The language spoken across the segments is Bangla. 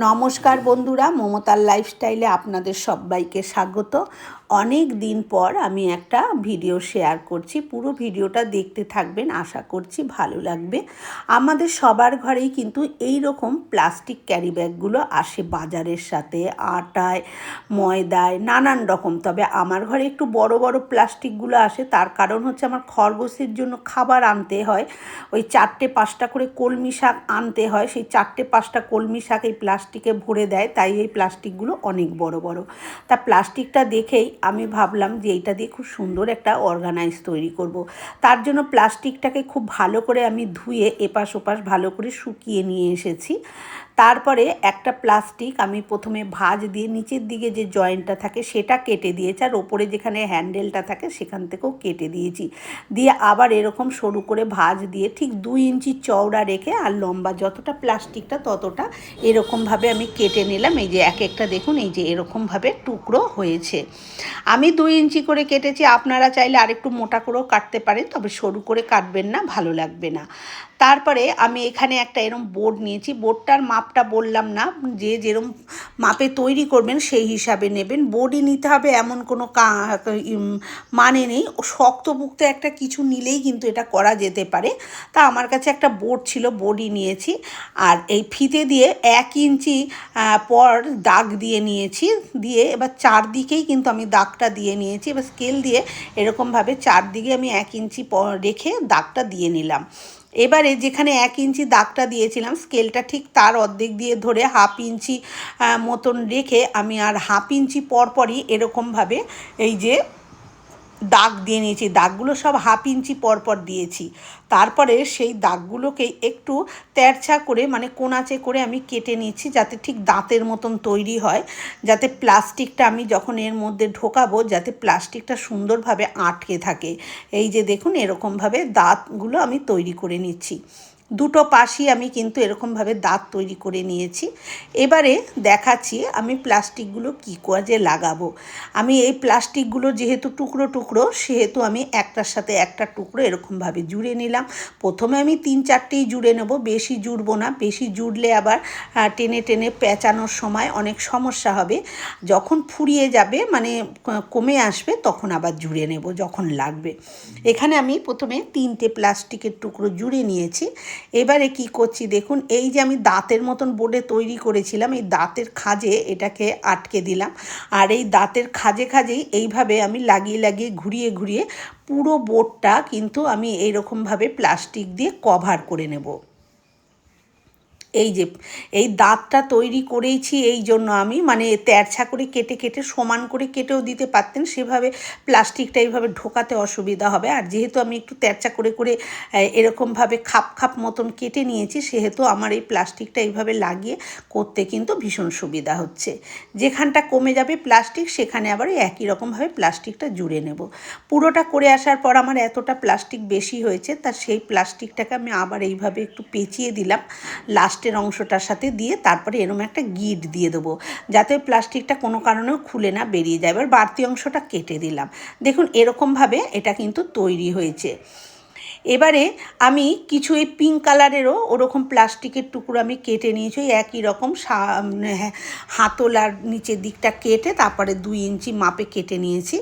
নমস্কার বন্ধুরা, মমতার লাইফস্টাইলে আপনাদের সবাইকে স্বাগত। অনেক দিন পর আমি একটা ভিডিও শেয়ার করছি। পুরো ভিডিওটা দেখতে থাকবেন, আশা করছি ভালো লাগবে। আমাদের সবার ঘরেই কিন্তু এই রকম প্লাস্টিক ক্যারি ব্যাগগুলো আসে বাজারের সাথে, আটায়, ময়দায়, নানান রকম। তবে আমার ঘরে একটু বড় বড় প্লাস্টিকগুলো আসে, তার কারণ হচ্ছে আমার খরগোশের জন্য খাবার আনতে হয়। ওই 4-5টা করে কলমি শাক আনতে হয়, সেই 4-5টা কলমি শাক এই প্লাস্টিকে ভরে দেয়, তাই এই প্লাস্টিকগুলো অনেক বড় বড়। তা প্লাস্টিকটা দেখেই আমি ভাবলাম যে এইটা দিয়ে খুব সুন্দর একটা অর্গানাইজ তৈরি করব। তার জন্য প্লাস্টিকটাকে খুব ভালো করে আমি ধুয়ে এপাশ ওপাশ ভালো করে শুকিয়ে নিয়ে এসেছি। তারপরে একটা প্লাস্টিক আমি প্রথমে ভাঁজ দিয়ে নিচের দিকে যে জয়েন্টটা থাকে সেটা কেটে দিয়েছি, আর ওপরে যেখানে হ্যান্ডেলটা থাকে সেখান থেকেও কেটে দিয়েছি। দিয়ে আবার এরকম সরু করে ভাঁজ দিয়ে ঠিক 2 ইঞ্চি চওড়া রেখে আর লম্বা যতটা প্লাস্টিকটা ততটা এরকমভাবে আমি কেটে নিলাম। এই যে এক একটা দেখুন, এই যে এরকমভাবে টুকরো হয়েছে। আমি 2 ইঞ্চি করে কেটেছি, আপনারা চাইলে আরেকটু মোটা করেও কাটতে পারেন, তবে সরু করে কাটবেন না, ভালো লাগবে না। তারপরে আমি এখানে একটা এরম বোর্ড নিয়েছি। বোর্ডটার মাপটা বললাম না, যে যেরম মাপে তৈরি করবেন সেই হিসাবে নেবেন। বোর্ডই নিতে হবে এমন কোনো মানে নেই। শক্তপোক্ত একটা কিছু নিলেই কিন্তু এটা করা যেতে পারে। তা আমার কাছে একটা বোর্ড ছিল, বোর্ডই নিয়েছি। আর এই ফিতে দিয়ে 1 ইঞ্চি পর দাগ দিয়ে নিয়েছি। দিয়ে এবার চারদিকেই কিন্তু আমি দাগটা দিয়ে নিয়েছি। এবার স্কেল দিয়ে এরকমভাবে চারদিকে আমি 1 ইঞ্চি রেখে দাগটা দিয়ে নিলাম। এবারে যেখানে 1 ইঞ্চি দাগটা দিয়েছিলাম, স্কেলটা ঠিক তার অর্ধেক দিয়ে ধরে 1/2 ইঞ্চি মতন রেখে আমি আর 1/2 ইঞ্চি পরপরই এরকমভাবে এই যে দাগ দিয়ে নিয়েছি। দাগগুলো সব 1/2 ইঞ্চি পরপর দিয়েছি। তারপরে সেই দাগগুলোকে একটু তেরছা করে, মানে কোনাচে করে আমি কেটে নিচ্ছি, যাতে ঠিক দাঁতের মতন তৈরি হয়, যাতে প্লাস্টিকটা আমি যখন এর মধ্যে ঢোকাবো যাতে প্লাস্টিকটা সুন্দরভাবে আটকে থাকে। এই যে দেখুন, এরকমভাবে দাঁতগুলো আমি তৈরি করে নিচ্ছি। দুটো পাশই আমি কিন্তু এরকমভাবে দাঁত তৈরি করে নিয়েছি। এবারে দেখাচ্ছি আমি প্লাস্টিকগুলো কী কাজে লাগাবো। আমি এই প্লাস্টিকগুলো যেহেতু টুকরো টুকরো, সেহেতু আমি একটার সাথে একটা টুকরো এরকমভাবে জুড়ে নিলাম। প্রথমে আমি 3-4টেই জুড়ে নেব, বেশি জুড়বো না। বেশি জুড়লে আবার টেনে টেনে পেঁচানোর সময় অনেক সমস্যা হবে। যখন ফুরিয়ে যাবে, মানে কমে আসবে, তখন আবার জুড়ে নেব যখন লাগবে। এখানে আমি প্রথমে 3টে প্লাস্টিকের টুকরো জুড়ে নিয়েছি। এবারে কি করছি দেখুন, এই যে আমি দাঁতের মতন বোর্ডে তৈরি করেছিলাম, এই দাঁতের খাঁজে এটাকে আটকে দিলাম। আর এই দাঁতের খাঁজে খাঁজেই এইভাবে আমি লাগিয়ে লাগিয়ে ঘুরিয়ে ঘুরিয়ে পুরো বোর্ডটা কিন্তু আমি এইরকমভাবে প্লাস্টিক দিয়ে কভার করে নেব। এই যে এই দাঁতটা তৈরি করেইছি এই জন্য আমি, মানে তেরছা করে কেটে কেটে সমান করে কেটেও দিতে পারতেন, সেভাবে প্লাস্টিকটা এইভাবে ঢোকাতে অসুবিধা হবে। আর যেহেতু আমি একটু তেরছা করে করে এরকমভাবে খাপ খাপ মতন কেটে নিয়েছি, সেহেতু আমার এই প্লাস্টিকটা এইভাবে লাগিয়ে করতে কিন্তু ভীষণ সুবিধা হচ্ছে। যেখানটা কমে যাবে প্লাস্টিক, সেখানে আবার একই রকমভাবে প্লাস্টিকটা জুড়ে নেব। পুরোটা করে আসার পর আমার এতটা প্লাস্টিক বেশি হয়েছে, তা সেই প্লাস্টিকটাকে আমি আবার এইভাবে একটু পেঁচিয়ে দিলাম লাস্টের অংশটার সাথে দিয়ে। তারপরে এরকম একটা গিট দিয়ে দেবো, যাতে প্লাস্টিকটা কোনো কারণেও খুলে না বেরিয়ে যায়। এবার বাড়তি অংশটা কেটে দিলাম। দেখুন এরকমভাবে এটা কিন্তু তৈরি হয়েছে। এবারে আমি কিছু এই পিঙ্ক কালারেরও ওরকম প্লাস্টিকের টুকরো আমি কেটে নিয়েছি, একই রকম হাতলার নিচের দিকটা কেটে তারপরে 2 ইঞ্চি মাপে কেটে নিয়েছি।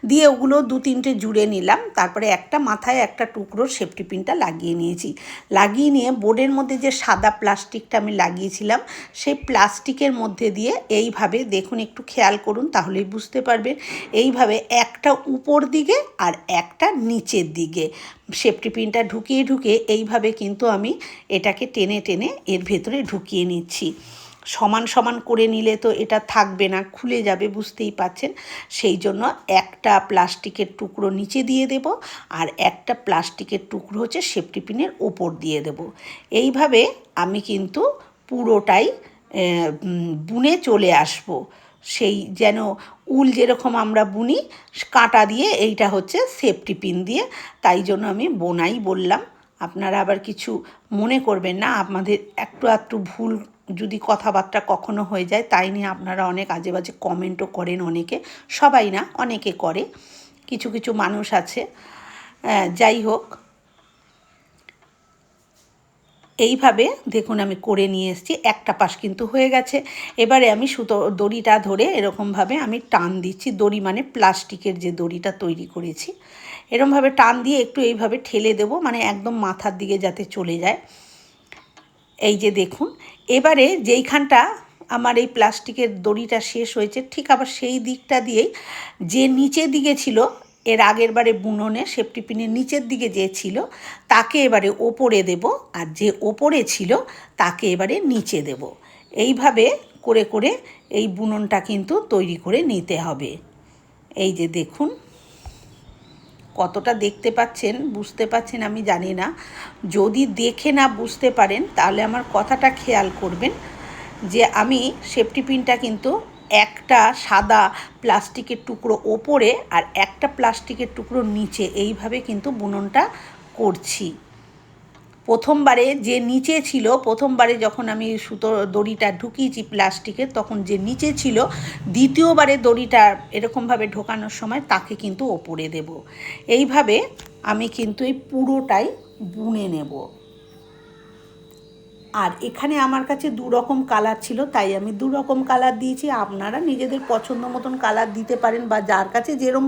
দিয়ে ওগুলো 2-3টে জুড়ে নিলাম। তারপরে একটা মাথায় একটা টুকরোর সেফটি পিনটা লাগিয়ে নিয়েছি। লাগিয়ে নিয়ে বোর্ডের মধ্যে যে সাদা প্লাস্টিকটা আমি লাগিয়েছিলাম, সেই প্লাস্টিকের মধ্যে দিয়ে এইভাবে দেখুন, একটু খেয়াল করুন তাহলেই বুঝতে পারবেন, এইভাবে একটা উপর দিকে আর একটা নিচের দিকে সেফটি পিনটা ঢুকিয়ে ঢুকিয়ে এইভাবে কিন্তু আমি এটাকে টেনে টেনে এর ভেতরে ঢুকিয়ে নিচ্ছি। সমান সমান করে নিলে তো এটা থাকবে না, খুলে যাবে, বুঝতেই পাচ্ছেন। সেই জন্য একটা প্লাস্টিকের টুকরো নিচে দিয়ে দেব, আর একটা প্লাস্টিকের টুকরো হচ্ছে সেফটি পিনের ওপর দিয়ে দেব। এইভাবে আমি কিন্তু পুরোটাই বুনে চলে আসবো। সেই যেন উল যেরকম আমরা বুনি কাঁটা দিয়ে, এইটা হচ্ছে সেফটি পিন দিয়ে, তাই জন্য আমি বোনাই বললাম। আপনারা আবার কিছু মনে করবেন না, আমাদের একটু একটু ভুল যদি কথাবার্তা কখনো হয়ে যায়, তাই নিয়ে আপনারা অনেক আজে বাজে কমেন্টও করেন অনেকে, সবাই না অনেকে করে, কিছু কিছু মানুষ আছে। যাই হোক, এইভাবে দেখুন আমি করে নিয়ে এসেছি, একটা পাশ কিন্তু হয়ে গেছে। এবারে আমি দড়িটা ধরে এরকমভাবে আমি টান দিচ্ছি, দড়ি মানে প্লাস্টিকের যে দড়িটা তৈরি করেছি, এরকমভাবে টান দিয়ে একটু এইভাবে ঠেলে দেবো, মানে একদম মাথার দিকে যাতে চলে যায়। এই যে দেখুন, এবারে যেইখানটা আমার এই প্লাস্টিকের দড়িটা শেষ হয়েছে, ঠিক আবার সেই দিকটা দিয়েই যে নিচের দিকে ছিল এর আগের বারে বুননে সেফটি পিনের নিচের দিকে যে ছিল তাকে এবারে ওপরে দেব, আর যে ওপরে ছিল তাকে এবারে নিচে দেব। এইভাবে করে করে এই বুননটা কিন্তু তৈরি করে নিতে হবে। এই যে দেখুন, কতটা দেখতে পাচ্ছেন বুঝতে পাচ্ছেন আমি জানি না, যদি দেখে না বুঝতে পারেন তাহলে আমার কথাটা খেয়াল করবেন যে আমি সেফটি পিনটা কিন্তু একটা সাদা প্লাস্টিকের টুকরো ওপরে আর একটা প্লাস্টিকের টুকরো নিচে এইভাবে কিন্তু বুননটা করছি। প্রথমবারে যে নিচে ছিল, প্রথমবারে যখন আমি দড়িটা ঢুকিয়েছি প্লাস্টিকের, তখন যে নিচে ছিল দ্বিতীয়বারে দড়িটা এরকমভাবে ঢোকানোর সময় তাকে কিন্তু ওপরে দেব। এইভাবে আমি কিন্তু এই পুরোটাই বুনে নেব। আর এখানে আমার কাছে দু রকম কালার ছিল, তাই আমি দু রকম কালার দিয়েছি। আপনারা নিজেদের পছন্দ মতন কালার দিতে পারেন, বা যার কাছে যেরকম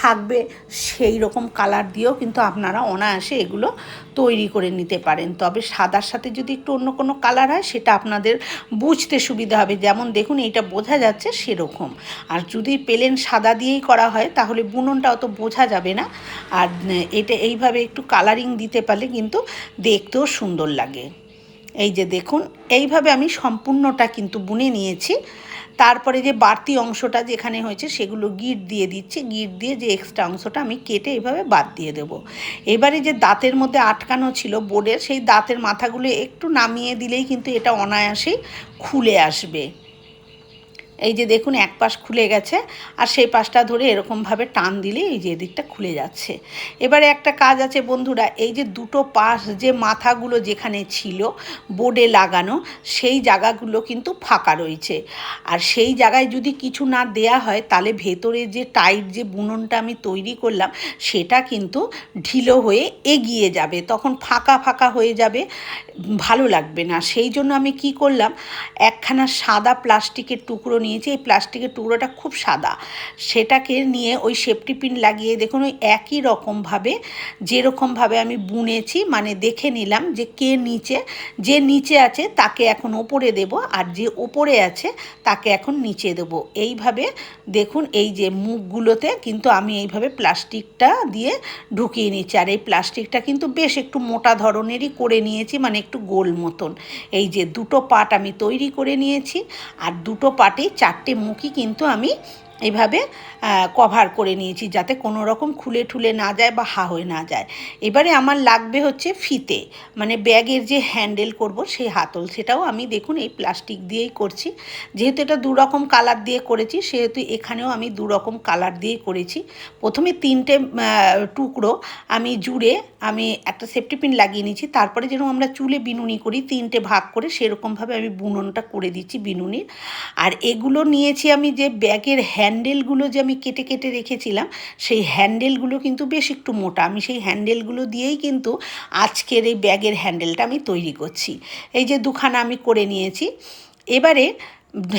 থাকবে সেই রকম কালার দিয়েও কিন্তু আপনারা অনায়াসে এগুলো তৈরি করে নিতে পারেন। তবে সাদার সাথে যদি একটু অন্য কোনো কালার হয় সেটা আপনাদের বুঝতে সুবিধা হবে, যেমন দেখুন এইটা বোঝা যাচ্ছে সেরকম। আর যদি প্লেন সাদা দিয়েই করা হয় তাহলে বুননটা অত বোঝা যাবে না। আর এটা এইভাবে একটু কালারিং দিতে পারলে কিন্তু দেখতেও সুন্দর লাগে। এই যে দেখুন, এইভাবে আমি সম্পূর্ণটা কিন্তু বুনে নিয়েছি। তারপরে যে বাড়তি অংশটা যেখানে হয়েছে সেগুলো গিট দিয়ে দিচ্ছি, গিট দিয়ে যে এক্সট্রা অংশটা আমি কেটে এইভাবে বাদ দিয়ে দেব। এবারে যে দাঁতের মধ্যে আটকানো ছিল বোর্ডের, সেই দাঁতের মাথাগুলো একটু নামিয়ে দিলেই কিন্তু এটা অনায়াসেই খুলে আসবে। এই যে দেখুন এক পাশ খুলে গেছে, আর সেই পাশটা ধরে এরকমভাবে টান দিলে এই যে এদিকটা খুলে যাচ্ছে। এবারে একটা কাজ আছে বন্ধুরা, এই যে দুটো পাশ যে মাথাগুলো যেখানে ছিল বোর্ডে লাগানো সেই জায়গাগুলো কিন্তু ফাঁকা রয়েছে। আর সেই জায়গায় যদি কিছু না দেয়া হয় তাহলে ভেতরে যে টাইট যে বুননটা আমি তৈরি করলাম সেটা কিন্তু ঢিলো হয়ে এগিয়ে যাবে, তখন ফাঁকা ফাঁকা হয়ে যাবে, ভালো লাগবে না। সেই জন্য আমি কি করলাম, একখানা সাদা প্লাস্টিকের টুকরো নিয়েছি, এই প্লাস্টিকের টুকরোটা খুব সাদা, সেটাকে নিয়ে ওই সেফটি পিন লাগিয়ে দেখুন ওই একই রকমভাবে যেরকমভাবে আমি বুনেছি, মানে দেখে নিলাম যে কে নিচে, যে নিচে আছে তাকে এখন ওপরে দেব, আর যে ওপরে আছে তাকে এখন নিচে দেব। এইভাবে দেখুন এই যে মুখগুলোতে কিন্তু আমি এইভাবে প্লাস্টিকটা দিয়ে ঢুকিয়ে নিচ্ছি। আর এই প্লাস্টিকটা কিন্তু বেশ একটু মোটা ধরনেরই করে নিয়েছি, মানে একটু গোল মতন। এই যে দুটো পার্ট আমি তৈরি করে নিয়েছি, আর দুটো পার্টেই চারটে মুখই কিন্তু আমি এইভাবে কভার করে নিয়েছি যাতে কোনো রকম খুলে ঠুলে না যায় বা হা হয়ে না যায়। এবারে আমার লাগবে হচ্ছে ফিতে, মানে ব্যাগের যে হ্যান্ডেল করব সেই হাতল, সেটাও আমি দেখুন এই প্লাস্টিক দিয়েই করছি। যেহেতু এটা দু রকম কালার দিয়ে করেছি সেহেতু এখানেও আমি দু রকম কালার দিয়েই করেছি। প্রথমে তিনটে টুকরো আমি জুড়ে আমি একটা সেফটি পিন লাগিয়ে নিয়েছি, তারপরে যেরকম আমরা চুলে বিনুনি করি তিনটে ভাগ করে সেরকমভাবে আমি বুননটা করে দিচ্ছি বিনুনির। আর এগুলো নিয়েছি আমি যে ব্যাগের হ্যান্ডেলগুলো যে আমি কেটে কেটে রেখেছিলাম সেই হ্যান্ডেলগুলো কিন্তু বেশ একটু মোটা, আমি সেই হ্যান্ডেলগুলো দিয়েই কিন্তু আজকের এই ব্যাগের হ্যান্ডেলটা আমি তৈরি করছি। এই যে দুখানা আমি করে নিয়েছি, এবারে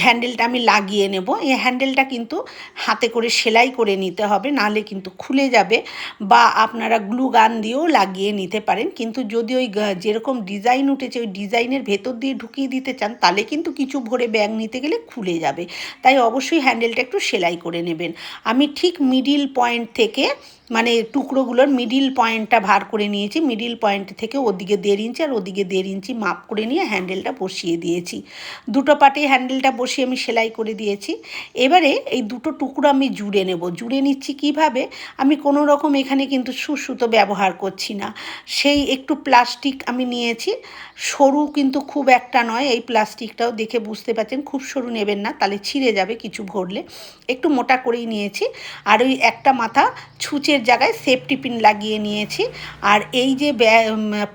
হ্যান্ডেলটা আমি লাগিয়ে নেব। এই হ্যান্ডেলটা কিন্তু হাতে করে সেলাই করে নিতে হবে, নাহলে কিন্তু খুলে যাবে, বা আপনারা গ্লু গান দিয়েও লাগিয়ে নিতে পারেন। কিন্তু যদি ওই যেরকম ডিজাইন উঠেছে ওই ডিজাইনের ভেতর দিয়ে ঢুকিয়ে দিতে চান তাহলে কিন্তু কিছু ভরে ব্যাগ নিতে গেলে খুলে যাবে, তাই অবশ্যই হ্যান্ডেলটা একটু সেলাই করে নেবেন। আমি ঠিক মিডিল পয়েন্ট থেকে, মানে টুকরোগুলোর মিডিল পয়েন্টটা ভার করে নিয়েছি, মিডিল পয়েন্ট থেকে ওদিকে 1.5 ইঞ্চি আর ওদিকে 1.5 ইঞ্চি মাপ করে নিয়ে হ্যান্ডেলটা বসিয়ে দিয়েছি। দুটো পাটে হ্যান্ডেলটা বসিয়ে আমি সেলাই করে দিয়েছি। এবারে এই দুটো টুকরো আমি জুড়ে নেব। জুড়ে নিচ্ছি কিভাবে, আমি কোনো রকম এখানে কিন্তু সুতো ব্যবহার করছি না, সেই একটু প্লাস্টিক আমি নিয়েছি, সরু কিন্তু খুব একটা নয়, এই প্লাস্টিকটাও দেখে বুঝতে পারছেন, খুব সরু নেবেন না তাহলে ছিঁড়ে যাবে কিছু ভরলে, একটু মোটা করেই নিয়েছি। আর ওই একটা মাথা ছুঁচের জায়গায় সেফটি পিন লাগিয়ে নিয়েছি। আর এই যে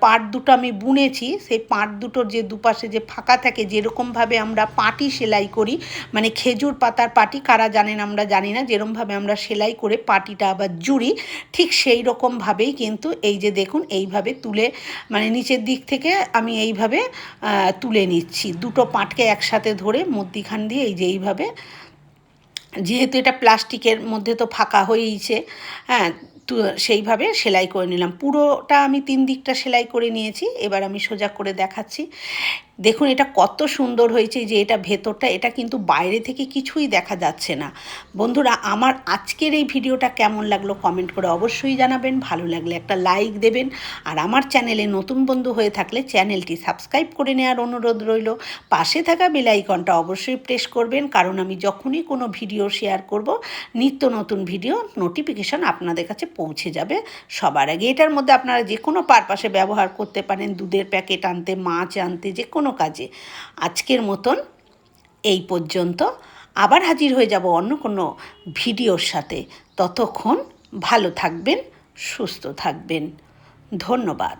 পার্ট দুটো আমি বুনেছি সেই পার্ট দুটোর যে দুপাশে যে ফাঁকা থাকে, যেরকমভাবে আমরা পাটি সেলাই করি, মানে খেজুর পাতার পাটি কারা জানেন আমরা জানি না, যেরকমভাবে আমরা সেলাই করে পাটিটা আবার জুড়ি ঠিক সেই রকমভাবেই কিন্তু এই যে দেখুন এইভাবে তুলে, মানে নিচের দিক থেকে আমি এইভাবে তুলে নিচ্ছি, দুটো পাটকে একসাথে ধরে মধ্যিখান দিয়ে এই যে এইভাবে, যেহেতু এটা প্লাস্টিকের মধ্যে তো ফাঁকা হয়েইছে, হ্যাঁ, তো সেইভাবে সেলাই করে নিলাম। পুরোটা আমি 3 দিকটা সেলাই করে নিয়েছি। এবার আমি সোজা করে দেখাচ্ছি। দেখুন এটা কত সুন্দর হয়েছে, যে এটা ভেতরটা, এটা কিন্তু বাইরে থেকে কিছুই দেখা যাচ্ছে না। বন্ধুরা, আমার আজকের এই ভিডিওটা কেমন লাগলো কমেন্ট করে অবশ্যই জানাবেন, ভালো লাগলে একটা লাইক দেবেন, আর আমার চ্যানেলে নতুন বন্ধু হয়ে থাকলে চ্যানেলটি সাবস্ক্রাইব করে নেওয়ার অনুরোধ রইল। পাশে থাকা বেল আইকনটা অবশ্যই প্রেস করবেন, কারণ আমি যখনই কোনো ভিডিও শেয়ার করব, নিত্য নতুন ভিডিও নোটিফিকেশন আপনাদের কাছে পৌঁছে যাবে সবার আগে। এটার মধ্যে আপনারা যে কোনো পারপাসে ব্যবহার করতে পারেন, দুধের প্যাকেট আনতে, মাছ আনতে, যে কোনো কাজে। আজকের মতন এই পর্যন্ত, আবার হাজির হয়ে যাব অন্য কোনো ভিডিওর সাথে। ততক্ষণ ভালো থাকবেন, সুস্থ থাকবেন। ধন্যবাদ।